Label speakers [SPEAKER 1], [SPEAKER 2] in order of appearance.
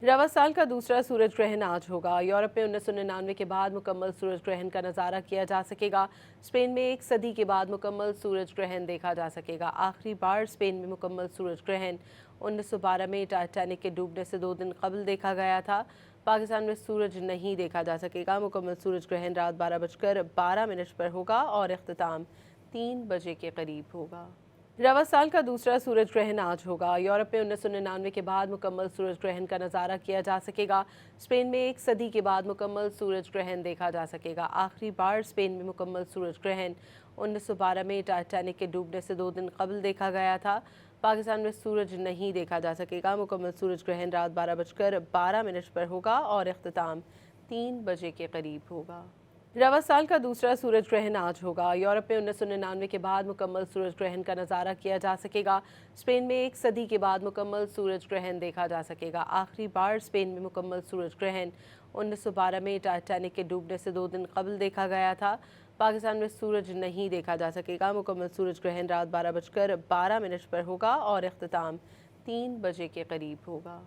[SPEAKER 1] रवा साल का दूसरा सूरज ग्रहण आज होगा। यूरोप में 1999 के बाद मुकम्मल सूरज ग्रहण का नज़ारा किया जा सकेगा। स्पेन में एक सदी के बाद मुकम्मल सूरज ग्रहण देखा जा सकेगा। आखिरी बार स्पेन में मुकम्मल सूरज ग्रहण 1912 में टाइटैनिक के डूबने से 2 दिन कबल देखा गया था। पाकिस्तान में सूरज नहीं देखा जा सकेगा। मुकम्मल सूरज ग्रहण रात 12:12 पर होगा और इख्तिताम 3 बजे के करीब होगा। रवा साल का दूसरा सूरज ग्रहण आज होगा। यूरोप में 1999 के बाद मुकम्मल सूरज ग्रहण का नज़ारा किया जा सकेगा। स्पेन में एक सदी के बाद मुकम्मल सूरज ग्रहण देखा जा सकेगा। आखिरी बार स्पेन में मुकम्मल सूरज ग्रहण 1912 में टाइटैनिक के डूबने से 2 दिन कबल देखा गया था। पाकिस्तान में सूरज नहीं देखा जा सकेगा। मुकम्मल सूरज ग्रहण रात 12:12 पर होगा और इख्तिताम 3 बजे के करीब होगा। रवा साल का दूसरा सूरज ग्रहण आज होगा। यूरोप में 1999 के बाद मुकम्मल सूरज ग्रहण का नज़ारा किया जा सकेगा। स्पेन में एक सदी के बाद मुकम्मल सूरज ग्रहण देखा जा सकेगा। आखिरी बार स्पेन में मुकम्मल सूरज ग्रहण 1912 में टाइटैनिक के डूबने से 2 दिन कबल देखा गया था। पाकिस्तान में सूरज नहीं देखा जा सकेगा। मुकम्मल सूरज ग्रहण रात 12:12 पर होगा और इख्तिताम 3 बजे के करीब होगा।